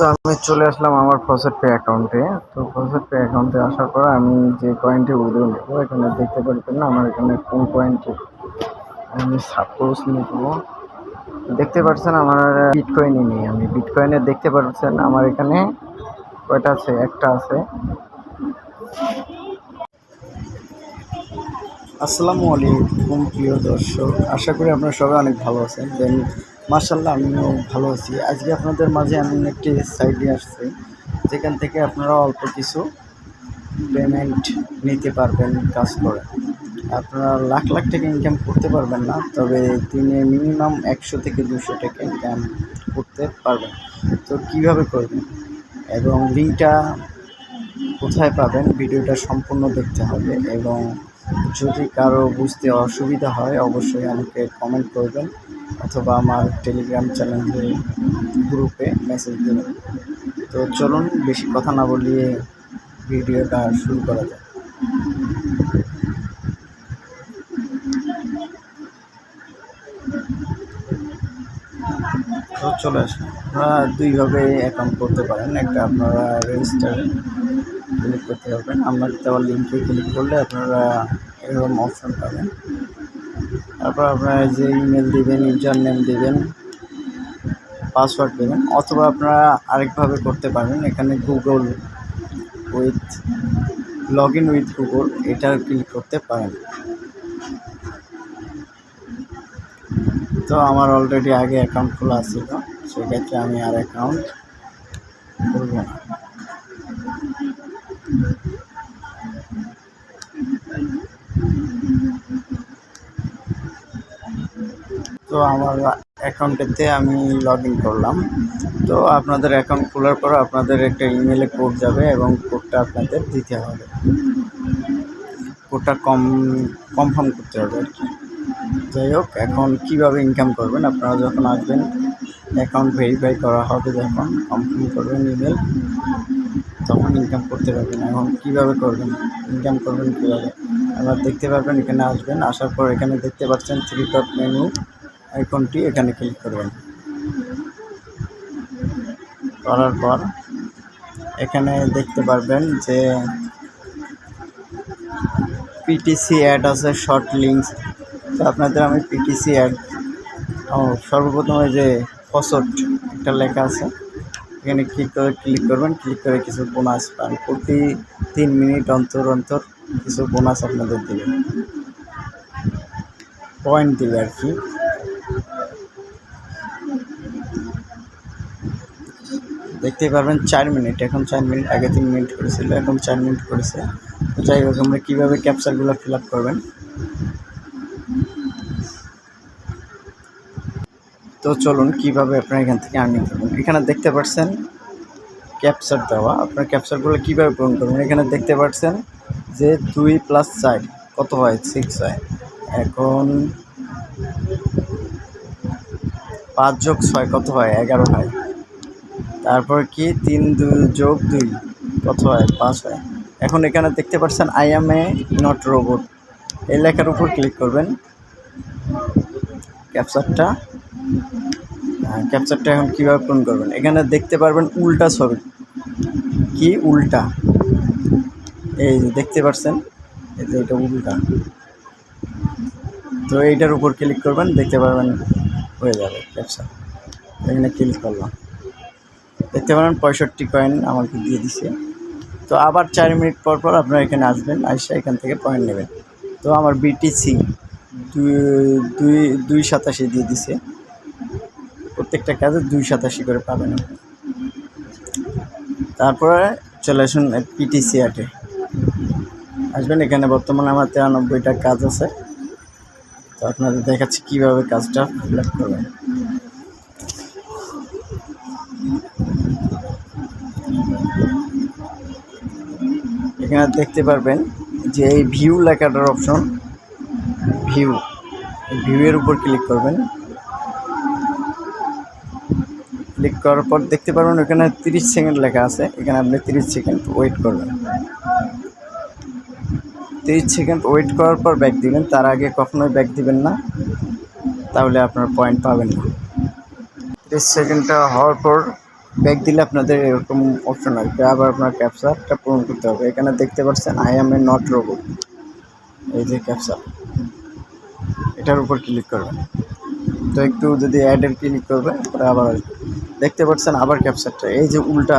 তো আমি চলে আসলাম আমার ফসেট পে অ্যাকাউন্টে। তো ফসেট পে অ্যাকাউন্টে আসার পর আমি যে কয়েনটি উইথড্র নেব, এখানে দেখতে পাচ্ছেন না আমার এখানে কোন কয়েনটি আমি সাপোজ নেব। দেখতে পাচ্ছেন আমার বিটকয়েনই নেই, আমি বিটকয়েনে দেখতে পাচ্ছেন আমার এখানে কয়টা আছে, একটা আছে। আসসালামু আলাইকুম প্রিয় দর্শক, আশা করি আপনারা সবাই অনেক ভালো আছেন। দেন মাশাআল্লাহ আমিও ভালো আছি। আজকে আপনাদের মাঝে আমি একটি সাইট নিয়ে আসছি, যেখান থেকে আপনারা অল্প কিছু পেমেন্ট নিতে পারবেন কাজ করে। আপনারা লাখ লাখ টাকা ইনকাম করতে পারবেন না, তবে দিনে মিনিমাম 100 থেকে 200 টাকা ইনকাম করতে পারবেন। তো কীভাবে করবেন এবং লিঙ্কটা কোথায় পাবেন, ভিডিওটা সম্পূর্ণ দেখতে হবে। এবং যদি কারো বুঝতে অসুবিধা হয় অবশ্যই আমাকে কমেন্ট করবেন অথবা আমার টেলিগ্রাম চ্যানেলে গ্রুপে মেসেজ দেবেন। তো চলুন বেশি কথা না বলিয়ে ভিডিওটা শুরু করা যায়। তো চলে আসুন, আপনারা দুইভাবে অ্যাকাউন্ট করতে পারেন। একটা আপনারা রেজিস্টার ক্লিক করতে পারবেন, আপনার দেওয়ার লিঙ্কে ক্লিক করলে আপনারা এরকম অপশন পাবেন। তারপর আপনারা যে ইমেল দেবেন, ইউজার নেম দেবেন, পাসওয়ার্ড দেবেন, অথবা আপনারা আরেকভাবে করতে পারেন, এখানে Google with log in with Google এটা ক্লিক করতে পারেন। তো আমার অলরেডি আগে অ্যাকাউন্ট খোলা ছিল, সেক্ষেত্রে আমি আর অ্যাকাউন্ট করব না। তো আমার অ্যাকাউন্টেতে আমি লগ ইন করলাম। তো আপনাদের অ্যাকাউন্ট খোলার পর আপনাদের একটা ইমেলে কোড যাবে এবং কোডটা আপনাদের দিতে হবে, কোডটা কনফার্ম করতে হবে আর কি। যাই হোক, এখন কীভাবে ইনকাম করবেন, আপনারা যখন আসবেন অ্যাকাউন্ট ভেরিফাই করা হবে, যখন কনফার্ম করবেন ইমেল, তখন ইনকাম করতে পারবেন। এখন কীভাবে করবেন, ইনকাম করবেন কীভাবে, আপনারা দেখতে পারবেন। এখানে আসবেন, আসার পর এখানে দেখতে পাচ্ছেন 3 ডট মেনু আইকনটি, এখানে ক্লিক করবেন। করার পর এখানে দেখতে পারবেন যে পিটিসি অ্যাড আছে, শর্ট লিঙ্কস। তো আপনাদের আমি পিটিসি অ্যাড, সর্বপ্রথম ওই যে ফসট একটা লেখা আছে, এখানে ক্লিক করবেন। ক্লিক করে কিছু বোনাস পান, প্রতি 3 মিনিট অন্তর অন্তর কিছু বোনাস আপনাদের দেবে, পয়েন্ট দেবে আর কি। দেখতে পারবেন 4 মিনিট, এখন 4 মিনিট, আগে 3 মিনিট করেছিল, এখন 4 মিনিট করেছে। তো যাই হোক, আমরা কীভাবে ক্যাপচারগুলো ফিল আপ করবেন। তো চলুন কীভাবে আপনারা এখান থেকে আর্নিং করবেন। এখানে দেখতে পাচ্ছেন ক্যাপচার দেওয়া, আপনার ক্যাপচারগুলো কীভাবে পূরণ করবেন। এখানে দেখতে পাচ্ছেন যে 2 + 4 কত হয়, 6 হয়। এখন 5 + 6 কত হয়, 11 হয়। তারপর কি 3 + 2 কত হয়, 5 হয়। এখন এখানে দেখতে পাচ্ছেন I am A not robot, এই লেখার উপর ক্লিক করবেন। ক্যাপচারটা এখন কীভাবে পূরণ করবেন, এখানে দেখতে পারবেন উল্টা ছবি, কি উল্টা, এই যে দেখতে পাচ্ছেন, এই যে এটা উল্টা। তো এইটার উপর ক্লিক করবেন, দেখতে পারবেন হয়ে যাবে ক্যাপচার। এখানে ক্লিক করলাম, দেখতে পারেন 65 কয়েন আমাকে দিয়ে দিছে। তো আবার 4 মিনিট পর পর আপনারা এখানে আসবেন, আসে এখান থেকে পয়েন্ট নেবেন। তো আমার বিটিসি 2.87 দিয়ে দিছে, প্রত্যেকটা কাজে 2.87 করে পাবেন। তারপরে চলে আসুন পিটিসি অ্যাডে আসবেন। এখানে বর্তমানে আমার 93টা কাজ আছে। তো আপনাদের দেখাচ্ছি কীভাবে কাজটা ফিল আপ করবেন। এখানে দেখতে পারবেন যে এই ভিউ লেখাটার অপশন, ভিউয়ের উপর ক্লিক করবেন। ক্লিক করার পর দেখতে পারবেন এখানে 30 সেকেন্ড লেখা আছে, এখানে আপনি 30 সেকেন্ড ওয়েট করবেন। 30 সেকেন্ড ওয়েট করার পর ব্যাক দিবেন, তার আগে কখনোই ব্যাক দিবেন না, তাহলে আপনার পয়েন্ট পাবেন না। 30 সেকেন্ডটা হওয়ার পর ব্যাক দিলে আপনাদের এরকম অপশন আসবে, আবার আপনার ক্যাপচারটা পূরণ করতে হবে। এখানে দেখতে পাচ্ছেন I M A not robot, এই যে ক্যাপচার, এটার উপর ক্লিক করবেন। তো একটু যদি অ্যাডের ক্লিক করবেন তারপরে আবার আসবে, দেখতে পাচ্ছেন আবার ক্যাপচারটা, এই যে উল্টা,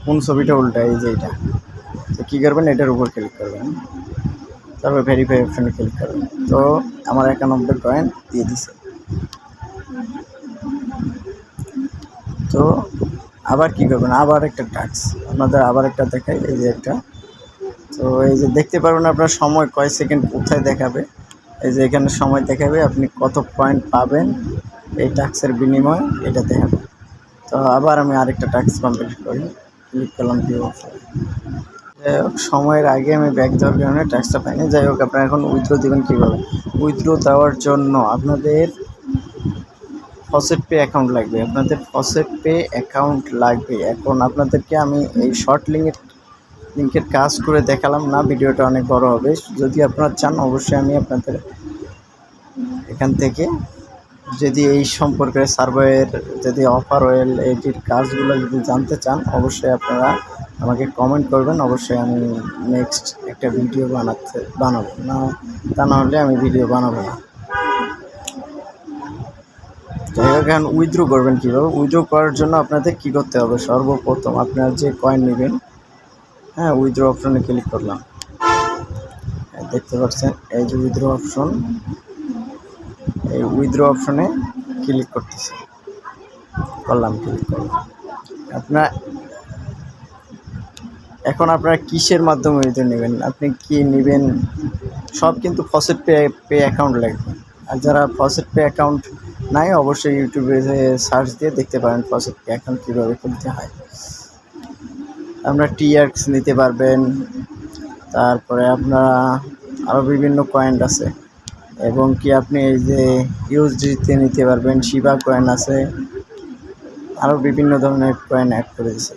কোন ছবিটা উল্টা, এই যে এটা। তো কী করবেন, এটার উপর ক্লিক করবেন, তারপর ভেরিফাই অপশানে ক্লিক করবেন। তো আমার 91 কয়েন দিয়ে দিছে। তো আবার কী করবেন, আবার একটা টাস্ক আপনাদের আবার একটা দেখাই, এই যে একটা। তো এই যে দেখতে পারবেন আপনার সময় কয় সেকেন্ড কোথায় দেখাবে, এই যে এখানে সময় দেখাবে, আপনি কত পয়েন্ট পাবেন এই টাস্কের বিনিময়ে, এটা দেখাবে। তো আবার আমি আরেকটা টাস্ক কমপ্লিট করি, ক্লিক করলাম ভিউ অপশন। যাই হোক, সময়ের আগে আমি ব্যাক দেওয়ার কারণে টাস্কটা পাইনি। যাই হোক, আপনারা এখন উইথড্র দেবেন কীভাবে। উইথড্র দেওয়ার জন্য আপনাদের ফসেট পে অ্যাকাউন্ট লাগবে, আপনাদের ফসেট পে অ্যাকাউন্ট লাগবে। এখন আপনাদেরকে আমি এই শর্ট লিঙ্কের কাজ করে দেখালাম না, ভিডিওটা অনেক বড় হবে। যদি আপনারা চান অবশ্যই আমি আপনাদের এখান থেকে যদি এই সম্পর্কে সার্ভের যদি অফার ওয়েল এটির কাজগুলো যদি জানতে চান, অবশ্যই আপনারা আমাকে কমেন্ট করবেন, অবশ্যই আমি নেক্সট একটা ভিডিও বানাবো না, তা না হলে আমি ভিডিও বানাবো না। যাই হোক, এখন উইথড্র করবেন কীভাবে। উইথড্র করার জন্য আপনাদের কী করতে হবে, সর্বপ্রথম আপনারা যে কয়েন নেবেন, হ্যাঁ, উইথড্র অপশনে ক্লিক করলাম, দেখতে পাচ্ছেন এই যে উইথড্র অপশন, এই উইথড্র অপশনে ক্লিক করতেছি, ক্লিক করলাম। আপনার এখন আপনারা কিসের মাধ্যমে উইথড্র নেবেন, আপনি কি নেবেন, সব কিন্তু ফসেট পে অ্যাকাউন্ট লাগবে। আর যারা ফসেট পে অ্যাকাউন্ট নাই, অবশ্যই ইউটিউবে সার্চ দিয়ে দেখতে পারেন ফসেট পে অ্যাকাউন্ট কীভাবে খুলতে হয়। আপনারা টিআরএক্স নিতে পারবেন, তারপরে আপনারা আরও বিভিন্ন কয়েন আছে, এবং কি আপনি এই যে ইউএসডিতে নিতে পারবেন, শিবা কয়েন আছে, আরও বিভিন্ন ধরনের কয়েন অ্যাড করে দিচ্ছে।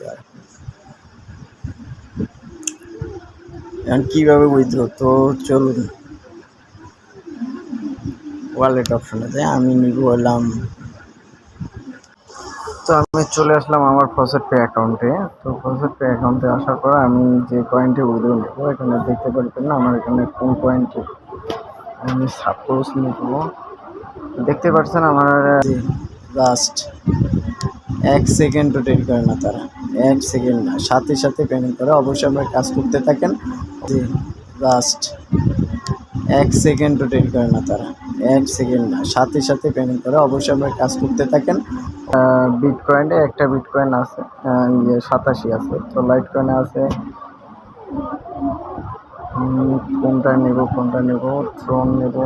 এখন কীভাবে উইথড্র, তো চলুন ওয়ালেট অপশনে যাই, আমি নিব হলাম। তো আমি চলে আসলাম আমার ফসেট পে অ্যাকাউন্টে। তো ফসেট পে অ্যাকাউন্টে আসার পর আমি যে কয়েনটি উইথড্র নেব, এখানে দেখতে পারবেন না আমার এখানে কোন কয়েনটি আমি সাপোজ নেব, দেখতে পাচ্ছেন আমার লাস্ট 1 সেকেন্ডও দেরি করে না তারা, 1 সেকেন্ড না, সাথে সাথে পেমেন্ট করে। অবশ্যই আমরা কাজ করতে থাকেন, লাস্ট 1 সেকেন্ডও দেরি করে না তারা, 1 সেকেন্ড না, সাথে সাথে পেমেন্ট করে। অবশ্যই আমরা কাজ করতে থাকেন। বিটকয়েনে একটা বিটকয়েন আছে 87 আছে, তো লাইট কয়েনে আছে, কোনটা নেব, ট্রন নেব।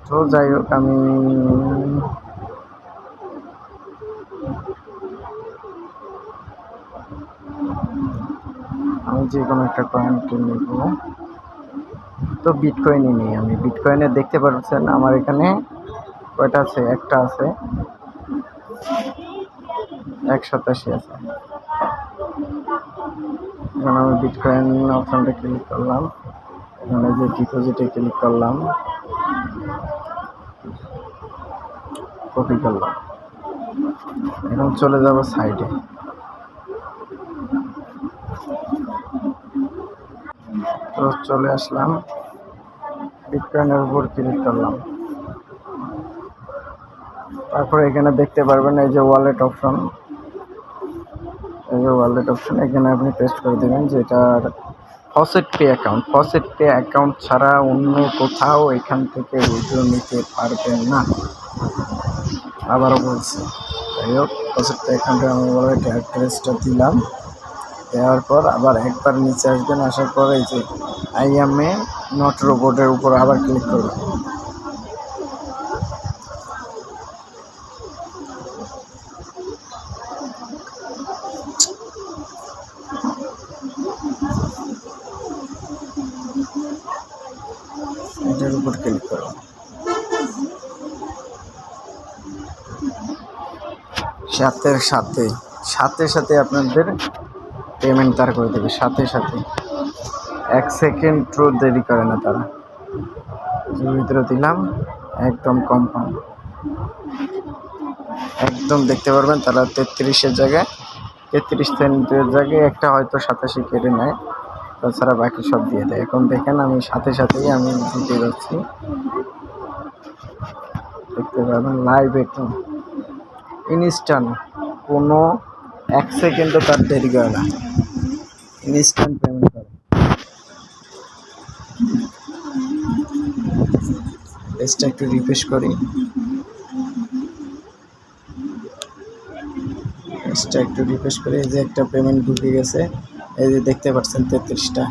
তো যাই হোক, আমি যে কোনো একটা কয়েন নেব। তো বিটকয়েনই নিই আমি, বিটকয়েনে দেখতে পাচ্ছেন আমার এখানে কয়টা আছে, একটা আছে, 187 আছে। এখন আমি বিটকয়েন অপশনটা ক্লিক করলাম, এখানে যে ডিপোজিটে ক্লিক করলাম, কপি করলাম, এখন চলে যাব সাইডে। তো চলে আসলাম, বিটকয়েনের উপর ক্লিক করলাম, তারপরে এখানে দেখতে পারবেন এই যে ওয়ালেট অপশন, এখানে আপনি পেস্ট করে দেবেন যে এটার ফসেট পে অ্যাকাউন্ট ছাড়া অন্য কোথাও এখান থেকে উইথড্র নিতে পারবেন না। আবারও বলছি, যাই হোক, ফসেট পে অ্যাকাউন্টে আমি ওয়ালেট অ্যাড্রেসটা দিলাম, দেওয়ার পর আবার একবার নিচে আসবেন, আসার পর এই যে আই এম এ নট রোবটের উপর আবার ক্লিক করবেন। এটার উপর ক্লিক করবেন, সাথে সাথে আপনাদের পেমেন্ট তার করে দেবে, সাথে 1 সেকেন্ড দেরি করে না তারা। উইথড্র দিলাম, একদম কনফার্ম। একদম দেখতে পারবেন তারা 33-এর জায়গায় 33 সেন্টের জায়গায় একটা হয়তো 87 কেটে নেয়, তাছাড়া বাকি সব দিয়ে দেয়। এখন দেখেন আমি সাথে সাথেই আমি দিতে যাচ্ছি, দেখতে পারবেন লাইভ একদম ইনস্ট্যান্ট, কোনো 1 সেকেন্ডও তার দেরি করে না, ইনস্ট্যান্ট পেমেন্ট করে। পেজটা একটু রিফ্রেশ করি, পেজটা একটু রিফ্রেশ করি। এই যে একটা পেমেন্ট ঢুকে গেছে, এই যে দেখতে পাচ্ছেন 33টা,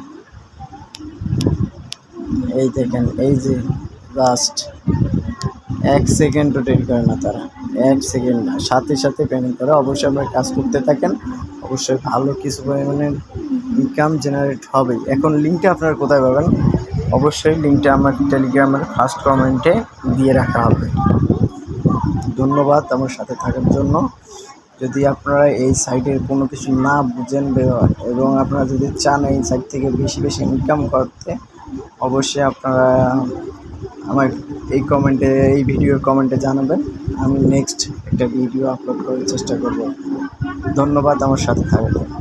এই দেখেন এই যে লাস্ট 1 সেকেন্ডও দেরি করে না তারা, 1 সেকেন্ড না, সাথে সাথে পেমেন্ট করে। অবশ্যই আপনারা কাজ করতে থাকেন, অবশ্যই ভালো কিছু পরিমাণে ইনকাম জেনারেট হবেই। এখন লিঙ্কটা আপনারা কোথায় পাবেন? অবশ্যই লিঙ্কটা আমার টেলিগ্রামের ফার্স্ট কমেন্টে দিয়ে রাখা হবে। ধন্যবাদ আমার সাথে থাকার জন্য। যদি আপনারা এই সাইটের কোনো কিছু না বুঝেন এবং আপনারা যদি চান এই সাইট থেকে বেশি বেশি ইনকাম করতে, অবশ্যই আপনারা আমার এই ভিডিওর কমেন্টে জানাবেন, আমি নেক্সট একটা ভিডিও আপলোড করার চেষ্টা করব। ধন্যবাদ আমার সাথে থাকার জন্য।